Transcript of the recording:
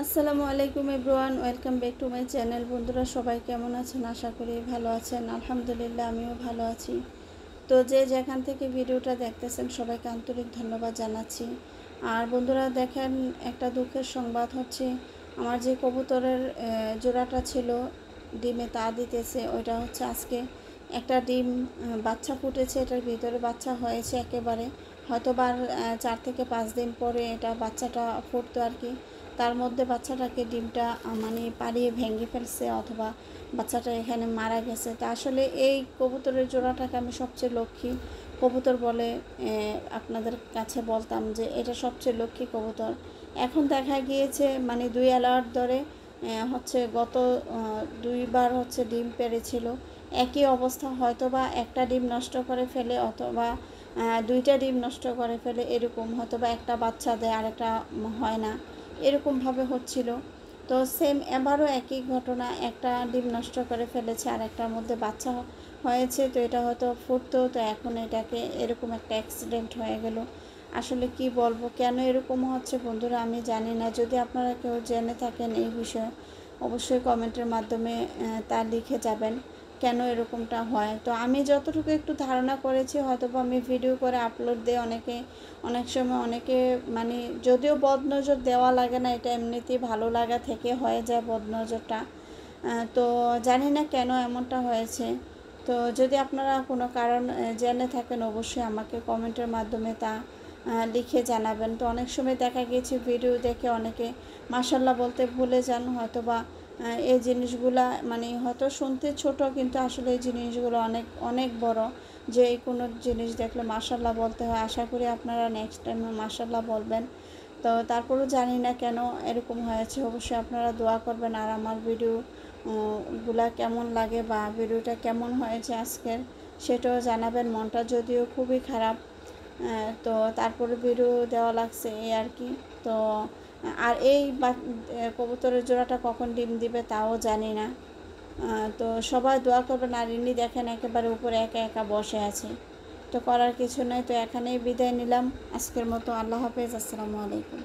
আসসালামু আলাইকুম everyone, welcome back to my channel. বন্ধুরা সবাই কেমন আছেন? আশা করি ভালো আছেন। আলহামদুলিল্লাহ আমিও ভালো আছি। তো যে যেখান থেকে ভিডিওটা দেখতেছেন সবাইকে আন্তরিক ধন্যবাদ জানাচ্ছি। আর বন্ধুরা দেখেন, একটা দুঃখের সংবাদ হচ্ছে, আমার যে কবুতরের জোড়াটা ছিল ডিমে তা দিতেছে, ওইটা হচ্ছে আজকে একটা ডিম বাচ্চা ফুটেছে, এটার ভিতরে বাচ্চা হয়েছে একেবারে, হয়তো বা 4 থেকে 5 দিন পরে এটা বাচ্চাটা ফুটতো আর কি। তার মধ্যে বাচ্চাটাকে ডিমটা মানে পাড়িয়ে ভেঙে ফেলছে, অথবা বাচ্চাটা এখানে মারা গেছে। তা আসলে এই কবুতরের জোড়াটাকে আমি সবচেয়ে লক্ষ্মী কবুতর বলে আপনাদের কাছে বলতাম যে এটা সবচেয়ে লক্ষ্মী কবুতর। এখন দেখা গিয়েছে মানে 2 অ্যালার্ট ধরে হচ্ছে গত 2বার হচ্ছে ডিম পেড়েছিল। একই অবস্থা, হয়তো বা একটা ডিম নষ্ট করে ফেলে, অথবা 2টা ডিম নষ্ট করে ফেলে, এরকম হয়তো বা একটা বাচ্চা দেয় আর একটা হয় না, এরকমভাবে হচ্ছিল। তো সেম এবারও একই ঘটনা, একটা ডিম নষ্ট করে ফেলেছে আর একটার মধ্যে বাচ্চা হয়েছে। তো এটা হয়তো ফুটতো, তো এখন এটাকে এরকম একটা অ্যাক্সিডেন্ট হয়ে গেল। আসলে কি বলবো, কেন এরকম হচ্ছে বন্ধুরা আমি জানি না। যদি আপনারা কেউ জেনে থাকেন এই বিষয়ে, অবশ্যই কমেন্টের মাধ্যমে তা লিখে যাবেন কেন এরকমটা হয়। তো আমি যতটুকু একটু ধারণা করেছি, হয়তো আমি ভিডিও করে আপলোড দিই, অনেক সময় অনেকে মানে যদিও বদনজর দেওয়া লাগে না, এটা এমনিতেই ভালো লাগা থেকে হয়ে যায় বদনজরটা। তো জানি না কেন এমনটা হয়েছে। তো যদি আপনারা কোনো কারণ জেনে থাকেন, অবশ্যই আমাকে কমেন্টের মাধ্যমে তা লিখে জানাবেন। তো অনেক সময় দেখা গিয়েছে ভিডিও দেখে অনেকে মাশাল্লাহ বলতে ভুলে যান, হয়তো বা এই জিনিসগুলা মানে হয়তো শুনতে ছোট, কিন্তু আসলে এই জিনিসগুলো অনেক অনেক বড়। যে এই কোনো জিনিস দেখলে মাশাল্লাহ বলতে হয়। আশা করি আপনারা নেক্সট টাইমে মাশাল্লাহ বলবেন। তো তারপরেও জানি না কেন এরকম হয়েছে, অবশ্যই আপনারা দোয়া করবেন। আর আমার ভিডিও গুলা কেমন লাগে বা ভিডিওটা কেমন হয়েছে আজকের, সেটাও জানাবেন। মনটা যদিও খুবই খারাপ, তো তারপরে ভিডিও দেওয়া লাগছে এই আর কি। তো আর এই কবুতরের জোড়াটা কখন ডিম দিবে তাও জানি না। তো সবাই দোয়া করবেন। আর ইনি দেখেন একেবারে উপরে একা একা বসে আছে, তো করার কিছু নেই। তো এখানেই বিদায় নিলাম আজকের মতো। আল্লাহ হাফেজ, আসসালামু আলাইকুম।